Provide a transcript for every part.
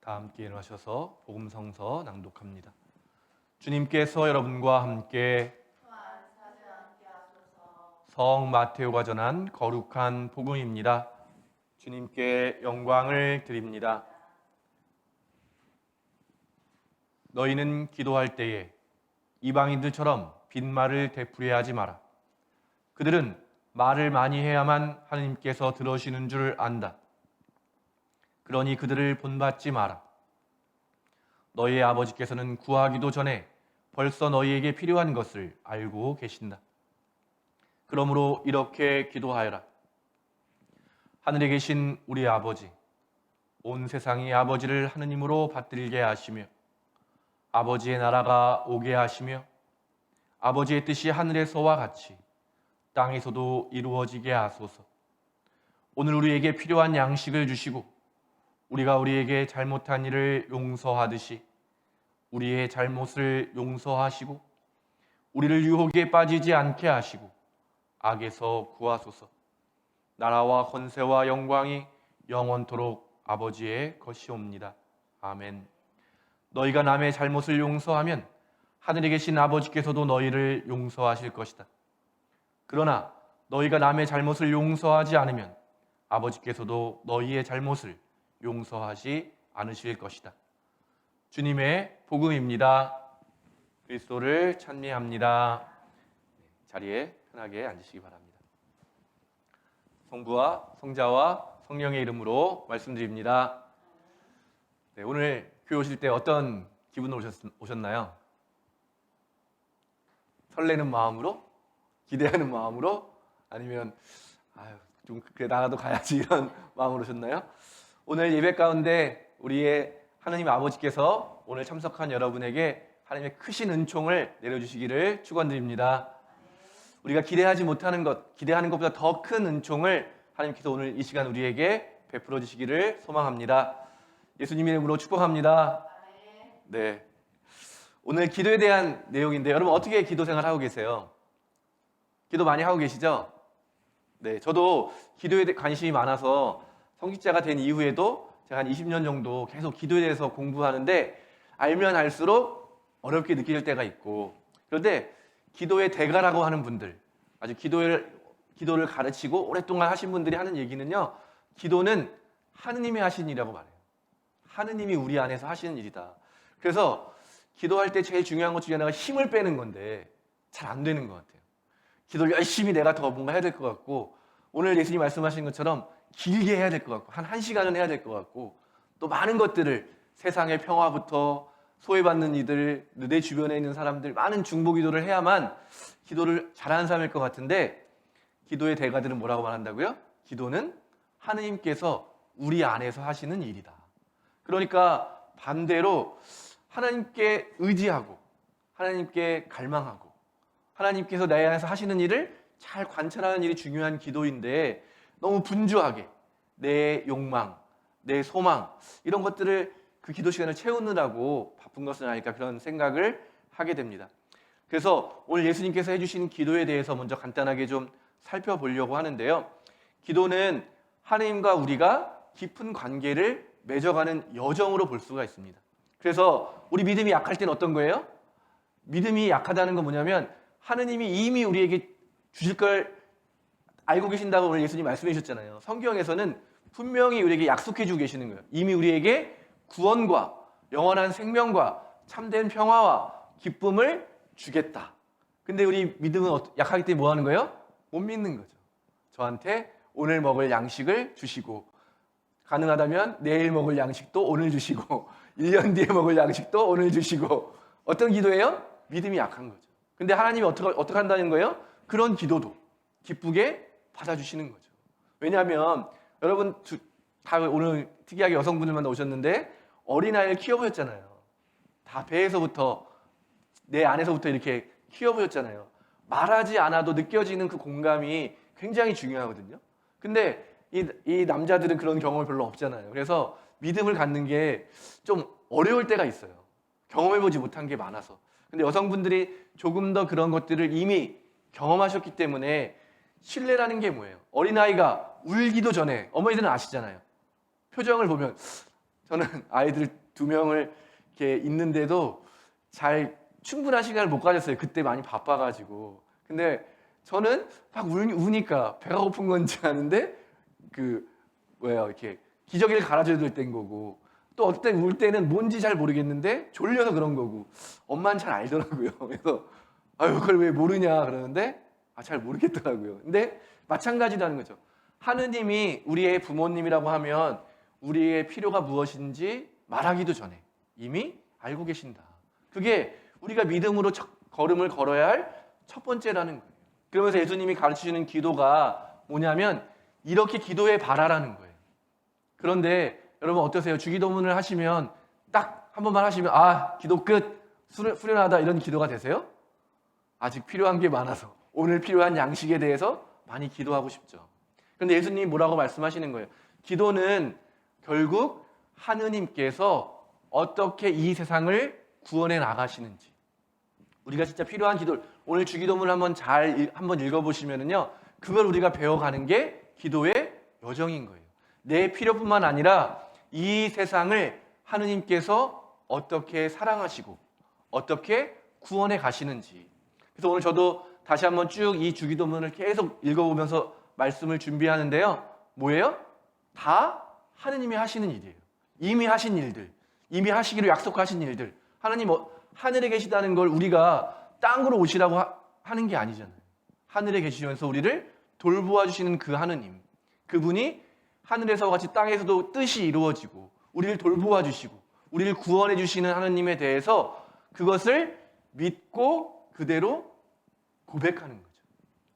다 함께 일어나셔서 복음성서 낭독합니다. 주님께서 여러분과 함께 성 마테오가 전한 거룩한 복음입니다. 주님께 영광을 드립니다. 너희는 기도할 때에 이방인들처럼 빈말을 되풀이하지 마라. 그들은 말을 많이 해야만 하느님께서 들으시는 줄 안다. 그러니 그들을 본받지 마라. 너희의 아버지께서는 구하기도 전에 벌써 너희에게 필요한 것을 알고 계신다. 그러므로 이렇게 기도하여라. 하늘에 계신 우리 아버지, 온 세상이 아버지를 하느님으로 받들게 하시며 아버지의 나라가 오게 하시며 아버지의 뜻이 하늘에서와 같이 땅에서도 이루어지게 하소서. 오늘 우리에게 필요한 양식을 주시고 우리가 우리에게 잘못한 일을 용서하듯이 우리의 잘못을 용서하시고 우리를 유혹에 빠지지 않게 하시고 악에서 구하소서. 나라와 권세와 영광이 영원토록 아버지의 것이옵니다. 아멘. 너희가 남의 잘못을 용서하면 하늘에 계신 아버지께서도 너희를 용서하실 것이다. 그러나 너희가 남의 잘못을 용서하지 않으면 아버지께서도 너희의 잘못을 용서하지 않으실 것이다. 주님의 복음입니다. 그리스도를 찬미합니다. 자리에 편하게 앉으시기 바랍니다. 성부와 성자와 성령의 이름으로 말씀드립니다. 네, 오늘 교회 오실 때 어떤 기분으로 오셨나요? 설레는 마음으로? 기대하는 마음으로? 아니면 좀 그래 나라도 가야지 이런 마음으로 오셨나요? 오늘 예배 가운데 우리의 하나님 아버지께서 오늘 참석한 여러분에게 하나님의 크신 은총을 내려주시기를 축원드립니다. 우리가 기대하지 못하는 것, 기대하는 것보다 더 큰 은총을 하나님께서 오늘 이 시간 우리에게 베풀어 주시기를 소망합니다. 예수님 이름으로 축복합니다. 네. 오늘 기도에 대한 내용인데 여러분 어떻게 기도 생활하고 계세요? 기도 많이 하고 계시죠? 네, 저도 기도에 관심이 많아서 성직자가 된 이후에도 제가 한 20년 정도 계속 기도에 대해서 공부하는데 알면 알수록 어렵게 느껴질 때가 있고, 그런데 기도의 대가라고 하는 분들, 아주 기도를 가르치고 오랫동안 하신 분들이 하는 얘기는요, 기도는 하느님이 하신 일이라고 말해요. 하느님이 우리 안에서 하시는 일이다. 그래서 기도할 때 제일 중요한 것 중에 하나가 힘을 빼는 건데 잘 안 되는 것 같아요. 기도를 열심히 내가 더 뭔가 해야 될 것 같고, 오늘 예수님 말씀하신 것처럼 길게 해야 될 것 같고 한 1시간은 해야 될 것 같고, 또 많은 것들을 세상의 평화부터 소외받는 이들, 내 주변에 있는 사람들 많은 중보 기도를 해야만 기도를 잘하는 사람일 것 같은데, 기도의 대가들은 뭐라고 말한다고요? 기도는 하느님께서 우리 안에서 하시는 일이다. 그러니까 반대로 하나님께 의지하고 하나님께 갈망하고 하나님께서 내 안에서 하시는 일을 잘 관찰하는 일이 중요한 기도인데, 너무 분주하게 내 욕망, 내 소망 이런 것들을 그 기도 시간을 채우느라고 바쁜 것은 아닐까, 그런 생각을 하게 됩니다. 그래서 오늘 예수님께서 해주신 기도에 대해서 먼저 간단하게 좀 살펴보려고 하는데요. 기도는 하나님과 우리가 깊은 관계를 맺어가는 여정으로 볼 수가 있습니다. 그래서 우리 믿음이 약할 때는 어떤 거예요? 믿음이 약하다는 건 뭐냐면 하느님이 이미 우리에게 주실 걸 알고 계신다고 오늘 예수님 말씀해 주셨잖아요. 성경에서는 분명히 우리에게 약속해 주고 계시는 거예요. 이미 우리에게 구원과 영원한 생명과 참된 평화와 기쁨을 주겠다. 근데 우리 믿음은 약하기 때문에 뭐 하는 거예요? 못 믿는 거죠. 저한테 오늘 먹을 양식을 주시고, 가능하다면 내일 먹을 양식도 오늘 주시고 1년 뒤에 먹을 양식도 오늘 주시고. 어떤 기도예요? 믿음이 약한 거죠. 근데 하나님이 어떻게 한다는 거예요? 그런 기도도 기쁘게 받아주시는 거죠. 왜냐하면 여러분 다 오늘 특이하게 여성분들만 오셨는데 어린아이를 키워보셨잖아요. 다 배에서부터 내 안에서부터 이렇게 키워보셨잖아요. 말하지 않아도 느껴지는 그 공감이 굉장히 중요하거든요. 근데 이 남자들은 그런 경험이 별로 없잖아요. 그래서 믿음을 갖는 게 좀 어려울 때가 있어요. 경험해보지 못한 게 많아서. 근데 여성분들이 조금 더 그런 것들을 이미 경험하셨기 때문에, 신뢰라는 게 뭐예요? 어린아이가 울기도 전에 어머니들은 아시잖아요. 표정을 보면 저는 아이들 2명을 이렇게 있는데도 잘 충분한 시간을 못 가졌어요. 그때 많이 바빠가지고. 근데 저는 막 우니까 배가 고픈 건지 아는데 이렇게 기저귀를 갈아줘야 될 때인 거고, 또 어떨 때 울 때는 뭔지 잘 모르겠는데 졸려서 그런 거고, 엄마는 잘 알더라고요. 그래서 아유 그걸 왜 모르냐 그러는데 잘 모르겠더라고요. 근데 마찬가지라는 거죠. 하느님이 우리의 부모님이라고 하면 우리의 필요가 무엇인지 말하기도 전에 이미 알고 계신다. 그게 우리가 믿음으로 걸음을 걸어야 할 첫 번째라는 거예요. 그러면서 예수님이 가르치시는 기도가 뭐냐면 이렇게 기도해 봐라라는 거예요. 그런데 여러분 어떠세요? 주기도문을 하시면 딱 한 번만 하시면 기도 끝, 수련하다 이런 기도가 되세요? 아직 필요한 게 많아서 오늘 필요한 양식에 대해서 많이 기도하고 싶죠. 그런데 예수님이 뭐라고 말씀하시는 거예요? 기도는 결국 하느님께서 어떻게 이 세상을 구원해 나가시는지, 우리가 진짜 필요한 기도를 오늘 주기도문을 한번 읽어보시면은요, 그걸 우리가 배워가는 게 기도의 여정인 거예요. 내 필요뿐만 아니라 이 세상을 하느님께서 어떻게 사랑하시고 어떻게 구원해 가시는지. 그래서 오늘 저도 다시 한번 쭉 이 주기도문을 계속 읽어보면서 말씀을 준비하는데요. 뭐예요? 다 하느님이 하시는 일이에요. 이미 하신 일들, 이미 하시기로 약속하신 일들. 하느님 하늘에 계시다는 걸 우리가 땅으로 오시라고 하는 게 아니잖아요. 하늘에 계시면서 우리를 돌보아 주시는 그 하느님, 그분이 하늘에서 같이 땅에서도 뜻이 이루어지고 우리를 돌보아 주시고 우리를 구원해 주시는 하느님에 대해서 그것을 믿고 그대로 고백하는 거죠.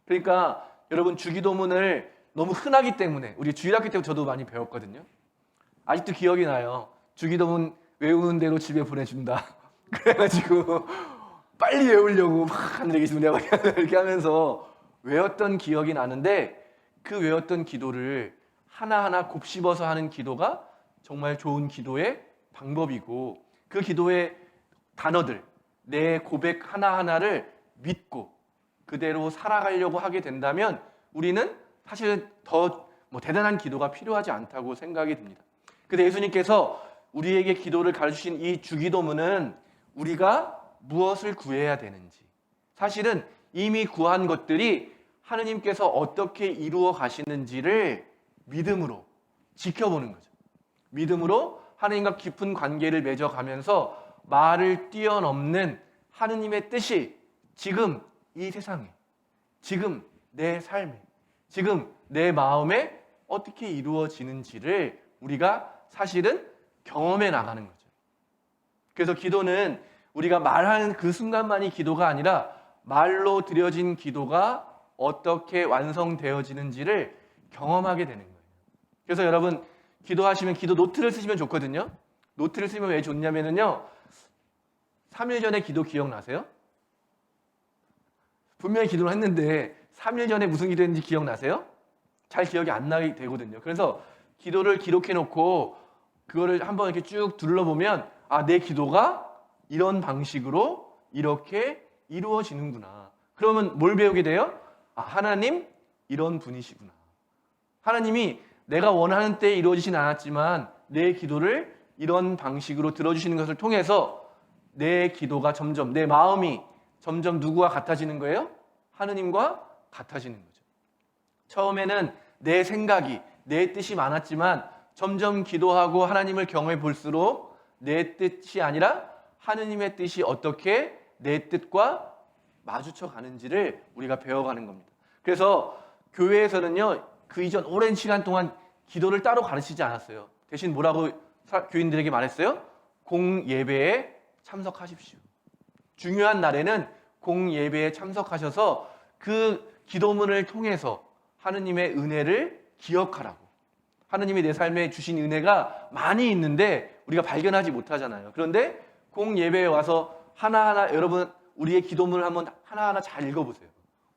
그러니까 여러분 주기도문을 너무 흔하기 때문에, 우리 주일학교 때 저도 많이 배웠거든요. 아직도 기억이 나요. 주기도문 외우는 대로 집에 보내준다. 그래가지고 빨리 외우려고 막 하늘에 계시면 내가 이렇게 하면서 외웠던 기억이 나는데, 그 외웠던 기도를 하나하나 곱씹어서 하는 기도가 정말 좋은 기도의 방법이고, 그 기도의 단어들, 내 고백 하나하나를 믿고 그대로 살아가려고 하게 된다면 우리는 사실 더 대단한 기도가 필요하지 않다고 생각이 듭니다. 그래서 예수님께서 우리에게 기도를 가르치신 이 주기도문은 우리가 무엇을 구해야 되는지, 사실은 이미 구한 것들이 하느님께서 어떻게 이루어 가시는지를 믿음으로 지켜보는 거죠. 믿음으로 하느님과 깊은 관계를 맺어가면서 말을 뛰어넘는 하느님의 뜻이 지금 이 세상에, 지금 내 삶에, 지금 내 마음에 어떻게 이루어지는지를 우리가 사실은 경험해 나가는 거죠. 그래서 기도는 우리가 말하는 그 순간만이 기도가 아니라 말로 드려진 기도가 어떻게 완성되어지는지를 경험하게 되는 거예요. 그래서 여러분 기도하시면 기도 노트를 쓰시면 좋거든요. 노트를 쓰면 왜 좋냐면요, 3일 전에 기도 기억나세요? 분명히 기도를 했는데 3일 전에 무슨 기도했는지 기억나세요? 잘 기억이 안 나게 되거든요. 그래서 기도를 기록해 놓고 그거를 한번 이렇게 쭉 둘러보면 내 기도가 이런 방식으로 이렇게 이루어지는구나. 그러면 뭘 배우게 돼요? 하나님 이런 분이시구나. 하나님이 내가 원하는 때에 이루어지진 않았지만 내 기도를 이런 방식으로 들어주시는 것을 통해서 내 기도가 점점, 내 마음이 점점 누구와 같아지는 거예요? 하느님과 같아지는 거죠. 처음에는 내 생각이, 내 뜻이 많았지만 점점 기도하고 하나님을 경험해 볼수록 내 뜻이 아니라 하느님의 뜻이 어떻게 내 뜻과 마주쳐 가는지를 우리가 배워가는 겁니다. 그래서 교회에서는요, 그 이전 오랜 시간 동안 기도를 따로 가르치지 않았어요. 대신 뭐라고 교인들에게 말했어요? 공예배에 참석하십시오. 중요한 날에는 공예배에 참석하셔서 그 기도문을 통해서 하느님의 은혜를 기억하라고. 하느님이 내 삶에 주신 은혜가 많이 있는데 우리가 발견하지 못하잖아요. 그런데 공예배에 와서 하나하나 여러분 우리의 기도문을 한번 하나하나 잘 읽어보세요.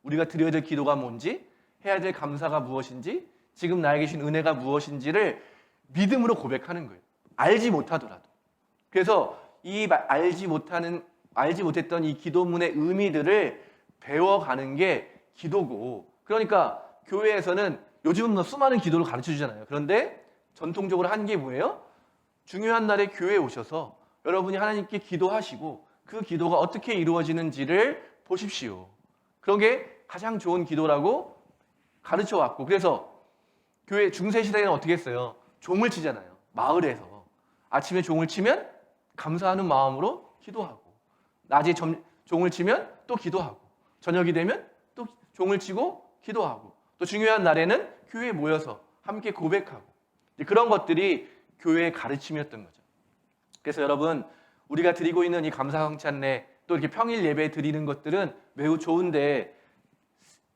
우리가 드려야 될 기도가 뭔지, 해야 될 감사가 무엇인지, 지금 나에게 주신 은혜가 무엇인지를 믿음으로 고백하는 거예요. 알지 못하더라도. 그래서 이 알지 못했던 이 기도문의 의미들을 배워가는 게 기도고, 그러니까 교회에서는 요즘은 수많은 기도를 가르쳐 주잖아요. 그런데 전통적으로 한 게 뭐예요? 중요한 날에 교회에 오셔서 여러분이 하나님께 기도하시고 그 기도가 어떻게 이루어지는지를 보십시오. 그런 게 가장 좋은 기도라고 가르쳐 왔고, 그래서 교회 중세 시대에는 어떻게 했어요? 종을 치잖아요. 마을에서 아침에 종을 치면 감사하는 마음으로 기도하고, 낮에 종을 치면 또 기도하고, 저녁이 되면 또 종을 치고 기도하고, 또 중요한 날에는 교회에 모여서 함께 고백하고, 그런 것들이 교회의 가르침이었던 거죠. 그래서 여러분, 우리가 드리고 있는 이 감사헌찬례, 또 이렇게 평일 예배 드리는 것들은 매우 좋은데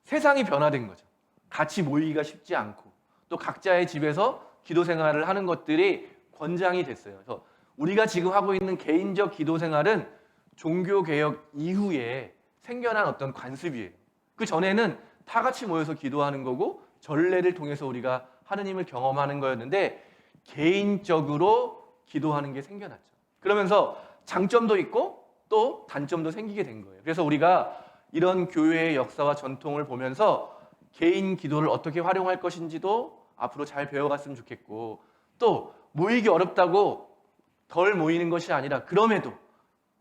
세상이 변화된 거죠. 같이 모이기가 쉽지 않고, 또 각자의 집에서 기도 생활을 하는 것들이 권장이 됐어요. 그래서 우리가 지금 하고 있는 개인적 기도 생활은 종교개혁 이후에 생겨난 어떤 관습이에요. 그 전에는 다 같이 모여서 기도하는 거고 전례를 통해서 우리가 하느님을 경험하는 거였는데 개인적으로 기도하는 게 생겨났죠. 그러면서 장점도 있고 또 단점도 생기게 된 거예요. 그래서 우리가 이런 교회의 역사와 전통을 보면서 개인 기도를 어떻게 활용할 것인지도 앞으로 잘 배워갔으면 좋겠고, 또 모이기 어렵다고 덜 모이는 것이 아니라 그럼에도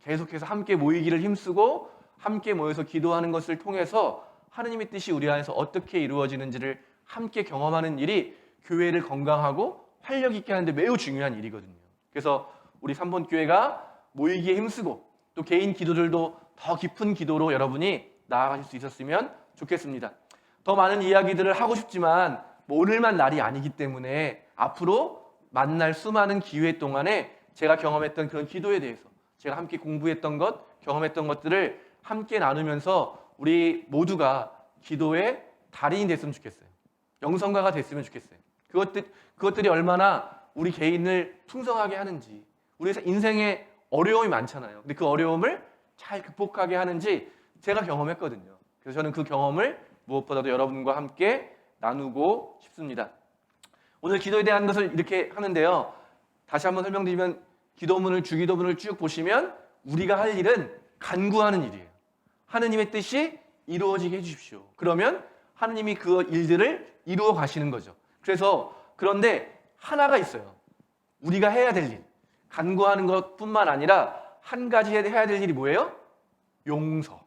계속해서 함께 모이기를 힘쓰고 함께 모여서 기도하는 것을 통해서 하느님의 뜻이 우리 안에서 어떻게 이루어지는지를 함께 경험하는 일이 교회를 건강하고 활력 있게 하는데 매우 중요한 일이거든요. 그래서 우리 삼본교회가 모이기에 힘쓰고 또 개인 기도들도 더 깊은 기도로 여러분이 나아가실 수 있었으면 좋겠습니다. 더 많은 이야기들을 하고 싶지만 뭐 오늘만 날이 아니기 때문에 앞으로 만날 수많은 기회 동안에 제가 경험했던 그런 기도에 대해서, 제가 함께 공부했던 것, 경험했던 것들을 함께 나누면서 우리 모두가 기도의 달인이 됐으면 좋겠어요. 영성가가 됐으면 좋겠어요. 그것들이 얼마나 우리 개인을 풍성하게 하는지, 우리 인생에 어려움이 많잖아요. 근데 그 어려움을 잘 극복하게 하는지 제가 경험했거든요. 그래서 저는 그 경험을 무엇보다도 여러분과 함께 나누고 싶습니다. 오늘 기도에 대한 것을 이렇게 하는데요. 다시 한번 설명드리면 기도문을, 주기도문을 쭉 보시면 우리가 할 일은 간구하는 일이에요. 하느님의 뜻이 이루어지게 해주십시오. 그러면 하느님이 그 일들을 이루어 가시는 거죠. 그런데 하나가 있어요. 우리가 해야 될 일. 간구하는 것뿐만 아니라 한 가지 해야 될 일이 뭐예요? 용서.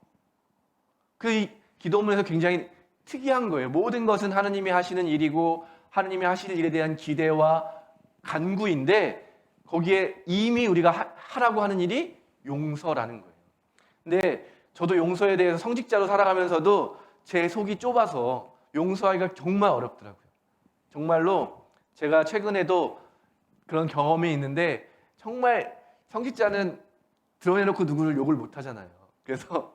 그 기도문에서 굉장히 특이한 거예요. 모든 것은 하느님이 하시는 일이고 하느님이 하실 일에 대한 기대와 간구인데 거기에 이미 우리가 하라고 하는 일이 용서라는 거예요. 근데 저도 용서에 대해서 성직자로 살아가면서도 제 속이 좁아서 용서하기가 정말 어렵더라고요. 정말로 제가 최근에도 그런 경험이 있는데 정말 성직자는 드러내놓고 누구를 욕을 못 하잖아요. 그래서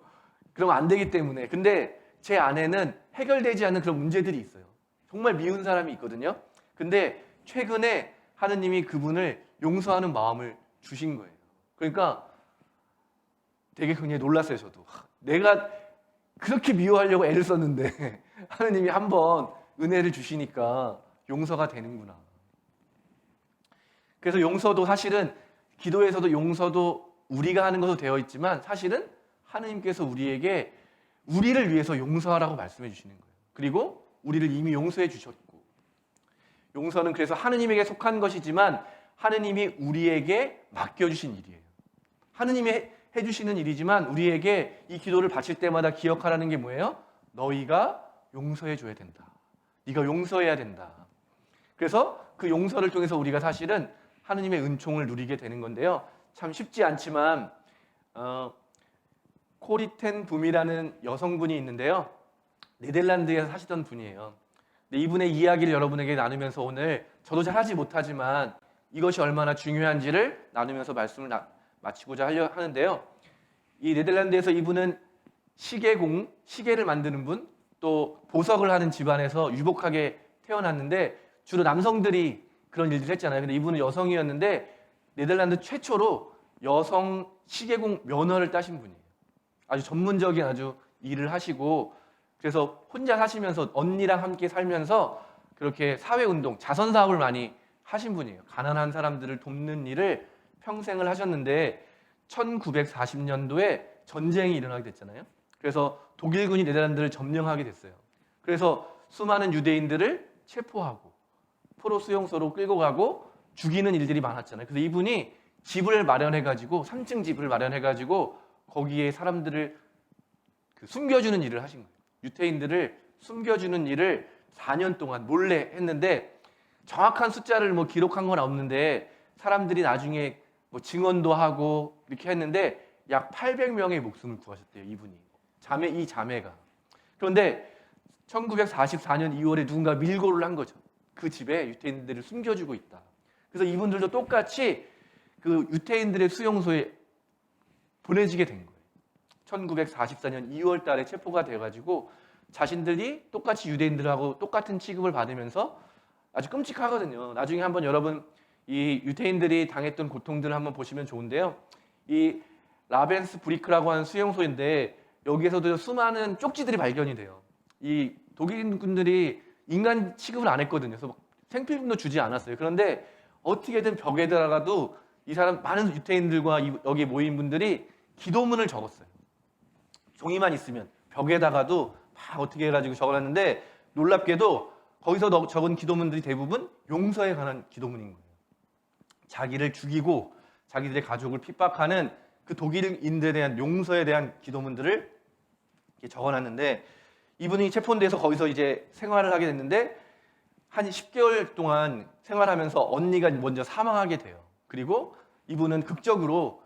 그러면 안 되기 때문에. 근데 제 안에는 해결되지 않는 그런 문제들이 있어요. 정말 미운 사람이 있거든요. 근데 최근에 하느님이 그분을 용서하는 마음을 주신 거예요. 그러니까 되게 굉장히 놀랐어요. 저도 내가 그렇게 미워하려고 애를 썼는데 하느님이 한번 은혜를 주시니까 용서가 되는구나. 그래서 용서도 사실은 기도에서도 용서도 우리가 하는 것도 되어 있지만 사실은 하느님께서 우리에게 우리를 위해서 용서하라고 말씀해 주시는 거예요. 그리고 우리를 이미 용서해 주셨고, 용서는 그래서 하느님에게 속한 것이지만 하느님이 우리에게 맡겨주신 일이에요. 하느님이 해주시는 일이지만 우리에게 이 기도를 바칠 때마다 기억하라는 게 뭐예요? 너희가 용서해 줘야 된다. 네가 용서해야 된다. 그래서 그 용서를 통해서 우리가 사실은 하느님의 은총을 누리게 되는 건데요. 참 쉽지 않지만 코리텐 붐이라는 여성분이 있는데요. 네덜란드에서 사시던 분이에요. 근데 이분의 이야기를 여러분에게 나누면서 오늘 저도 잘 하지 못하지만 이것이 얼마나 중요한지를 나누면서 말씀을 마치고자 하는데요. 이 네덜란드에서 이분은 시계를 만드는 분, 또 보석을 하는 집안에서 유복하게 태어났는데 주로 남성들이 그런 일들을 했잖아요. 근데 이분은 여성이었는데 네덜란드 최초로 여성 시계공 면허를 따신 분이에요. 아주 전문적인 아주 일을 하시고, 그래서 혼자 사시면서 언니랑 함께 살면서 그렇게 사회운동, 자선사업을 많이 하신 분이에요. 가난한 사람들을 돕는 일을 평생을 하셨는데 1940년도에 전쟁이 일어나게 됐잖아요. 그래서 독일군이 네덜란드를 점령하게 됐어요. 그래서 수많은 유대인들을 체포하고 포로 수용소로 끌고 가고 죽이는 일들이 많았잖아요. 그래서 이분이 집을 마련해가지고 3층 집을 마련해가지고 거기에 사람들을 숨겨주는 일을 하신 거예요. 유태인들을 숨겨주는 일을 4년 동안 몰래 했는데 정확한 숫자를 뭐 기록한 건 없는데 사람들이 나중에 뭐 증언도 하고 이렇게 했는데 약 800명의 목숨을 구하셨대요. 이분이 이 자매가. 그런데 1944년 2월에 누군가 밀고를 한 거죠. 그 집에 유태인들을 숨겨주고 있다. 그래서 이분들도 똑같이 그 유태인들의 수용소에 보내지게 된 거예요. 1944년 2월 달에 체포가 돼가지고 자신들이 똑같이 유대인들하고 똑같은 취급을 받으면서 아주 끔찍하거든요. 나중에 한번 여러분 이 유태인들이 당했던 고통들을 한번 보시면 좋은데요. 이 라벤스브리크라고 하는 수용소인데 여기에서도 수많은 쪽지들이 발견이 돼요. 이 독일군들이 인간 취급을 안 했거든요. 그래서 생필품도 주지 않았어요. 그런데 어떻게든 벽에 들어가도 이 사람 많은 유태인들과 여기 모인 분들이 기도문을 적었어요. 종이만 있으면 벽에다가도 막 어떻게 해가지고 적어놨는데 놀랍게도 거기서 적은 기도문들이 대부분 용서에 관한 기도문인 거예요. 자기를 죽이고 자기들의 가족을 핍박하는 그 독일인들에 대한 용서에 대한 기도문들을 이렇게 적어놨는데 이분이 체포돼서 거기서 이제 생활을 하게 됐는데 한 10개월 동안 생활하면서 언니가 먼저 사망하게 돼요. 그리고 이분은 극적으로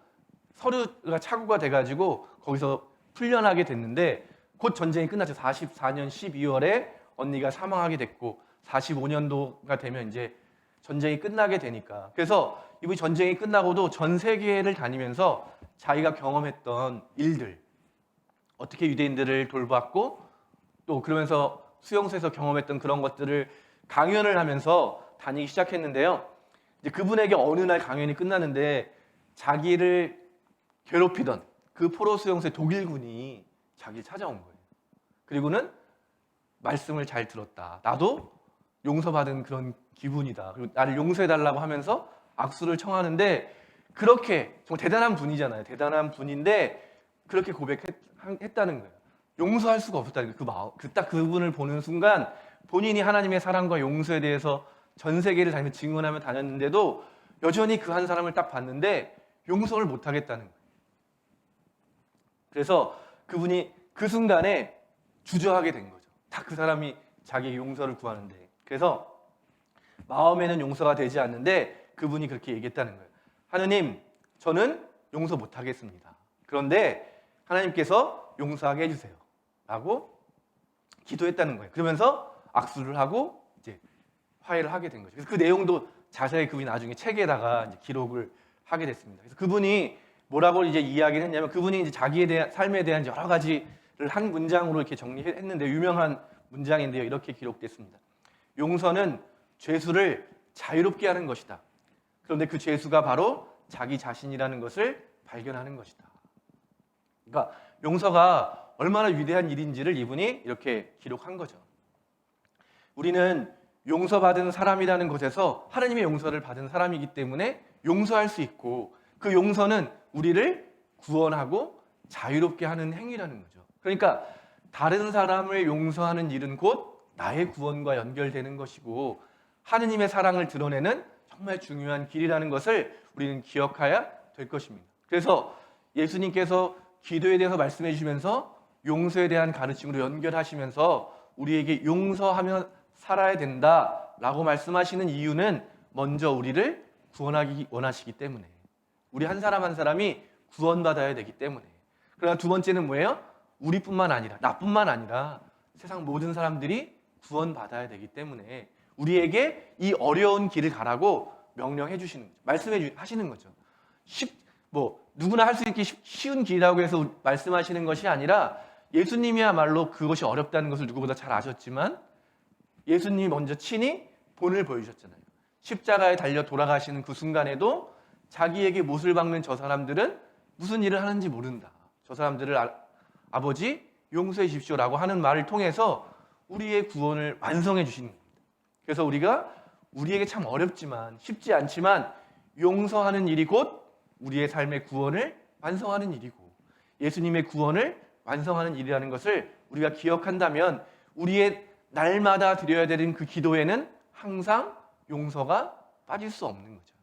서류가 착오가 돼가지고 거기서 풀려나게 됐는데 곧 전쟁이 끝났죠. 44년 12월에 언니가 사망하게 됐고 45년도가 되면 이제 전쟁이 끝나게 되니까 그래서 이분이 전쟁이 끝나고도 전 세계를 다니면서 자기가 경험했던 일들 어떻게 유대인들을 돌봤고 또 그러면서 수용소에서 경험했던 그런 것들을 강연을 하면서 다니기 시작했는데요. 이제 그분에게 어느 날 강연이 끝나는데 자기를 괴롭히던 그 포로 수용소의 독일군이 자기를 찾아온 거예요. 그리고는 말씀을 잘 들었다. 나도 용서받은 그런 기분이다. 그리고 나를 용서해달라고 하면서 악수를 청하는데 그렇게 정말 대단한 분이잖아요. 대단한 분인데 그렇게 고백했다는 거예요. 용서할 수가 없었다는 거예요. 딱 그분을 보는 순간 본인이 하나님의 사랑과 용서에 대해서 전 세계를 다니며 증언하며 다녔는데도 여전히 그 한 사람을 딱 봤는데 용서를 못하겠다는 거예요. 그래서 그분이 그 순간에 주저하게 된 거죠. 딱 그 사람이 자기의 용서를 구하는데 그래서 마음에는 용서가 되지 않는데 그분이 그렇게 얘기했다는 거예요. 하느님, 저는 용서 못하겠습니다. 그런데 하나님께서 용서하게 해주세요. 라고 기도했다는 거예요. 그러면서 악수를 하고 이제 화해를 하게 된 거죠. 그래서 그 내용도 자세히 그분이 나중에 책에다가 이제 기록을 하게 됐습니다. 그래서 그분이 뭐라고 이제 이야기를 했냐면 그분이 이제 자기에 대한 삶에 대한 여러 가지를 한 문장으로 이렇게 정리했는데 유명한 문장인데요. 이렇게 기록됐습니다. 용서는 죄수를 자유롭게 하는 것이다. 그런데 그 죄수가 바로 자기 자신이라는 것을 발견하는 것이다. 그러니까 용서가 얼마나 위대한 일인지를 이분이 이렇게 기록한 거죠. 우리는 용서받은 사람이라는 것에서 하나님의 용서를 받은 사람이기 때문에 용서할 수 있고 그 용서는 우리를 구원하고 자유롭게 하는 행위라는 거죠. 그러니까 다른 사람을 용서하는 일은 곧 나의 구원과 연결되는 것이고 하느님의 사랑을 드러내는 정말 중요한 길이라는 것을 우리는 기억해야 될 것입니다. 그래서 예수님께서 기도에 대해서 말씀해 주시면서 용서에 대한 가르침으로 연결하시면서 우리에게 용서하며 살아야 된다라고 말씀하시는 이유는 먼저 우리를 구원하기 원하시기 때문에 우리 한 사람 한 사람이 구원받아야 되기 때문에 그러나 두 번째는 뭐예요? 우리뿐만 아니라 나뿐만 아니라 세상 모든 사람들이 구원받아야 되기 때문에 우리에게 이 어려운 길을 가라고 명령해 주시는 거죠. 말씀해 하시는 거죠. 누구나 할 수 있기 쉬운 길이라고 해서 말씀하시는 것이 아니라 예수님이야말로 그것이 어렵다는 것을 누구보다 잘 아셨지만 예수님이 먼저 친히 본을 보여주셨잖아요. 십자가에 달려 돌아가시는 그 순간에도 자기에게 못을 박는 저 사람들은 무슨 일을 하는지 모른다. 저 사람들을 아버지 용서해 주십시오라고 하는 말을 통해서 우리의 구원을 완성해 주시는 겁니다. 그래서 우리에게 참 어렵지만 쉽지 않지만 용서하는 일이 곧 우리의 삶의 구원을 완성하는 일이고 예수님의 구원을 완성하는 일이라는 것을 우리가 기억한다면 우리의 날마다 드려야 되는 그 기도에는 항상 용서가 빠질 수 없는 거죠.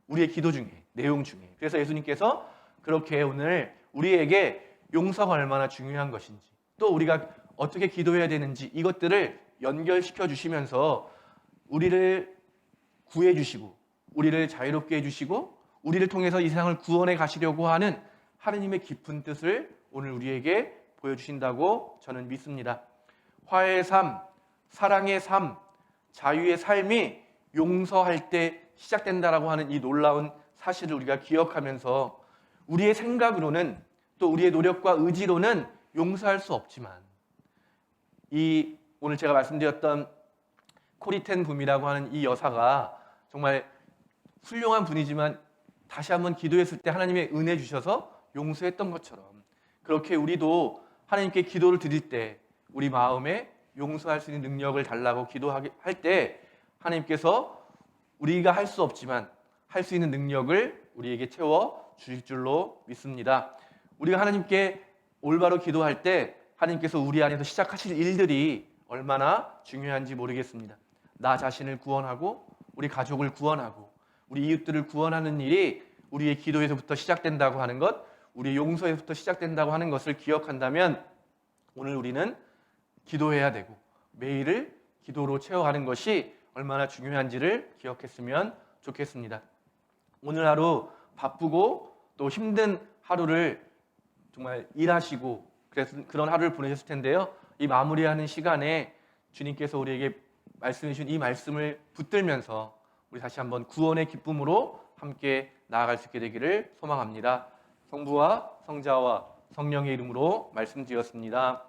우리의 기도 중에, 내용 중에. 그래서 예수님께서 그렇게 오늘 우리에게 용서가 얼마나 중요한 것인지, 또 우리가 어떻게 기도해야 되는지 이것들을 연결시켜 주시면서 우리를 구해 주시고 우리를 자유롭게 해 주시고 우리를 통해서 이 세상을 구원해 가시려고 하는 하느님의 깊은 뜻을 오늘 우리에게 보여주신다고 저는 믿습니다. 화해의 삶, 사랑의 삶, 자유의 삶이 용서할 때 시작된다라고 하는 이 놀라운 사실을 우리가 기억하면서 우리의 생각으로는 또 우리의 노력과 의지로는 용서할 수 없지만 이 오늘 제가 말씀드렸던 코리텐 붐이라고 하는 이 여사가 정말 훌륭한 분이지만 다시 한번 기도했을 때 하나님의 은혜 주셔서 용서했던 것처럼 그렇게 우리도 하나님께 기도를 드릴 때 우리 마음에 용서할 수 있는 능력을 달라고 기도할 때 하나님께서 우리가 할 수 없지만 할 수 있는 능력을 우리에게 채워 주실 줄로 믿습니다. 우리가 하나님께 올바로 기도할 때 하나님께서 우리 안에서 시작하실 일들이 얼마나 중요한지 모르겠습니다. 나 자신을 구원하고 우리 가족을 구원하고 우리 이웃들을 구원하는 일이 우리의 기도에서부터 시작된다고 하는 것, 우리의 용서에서부터 시작된다고 하는 것을 기억한다면 오늘 우리는 기도해야 되고 매일을 기도로 채워가는 것이 얼마나 중요한지를 기억했으면 좋겠습니다. 오늘 하루 바쁘고 또 힘든 하루를 정말 일하시고 그래서 그런 하루를 보내셨을 텐데요. 이 마무리하는 시간에 주님께서 우리에게 말씀해 주신 이 말씀을 붙들면서 우리 다시 한번 구원의 기쁨으로 함께 나아갈 수 있게 되기를 소망합니다. 성부와 성자와 성령의 이름으로 말씀드렸습니다.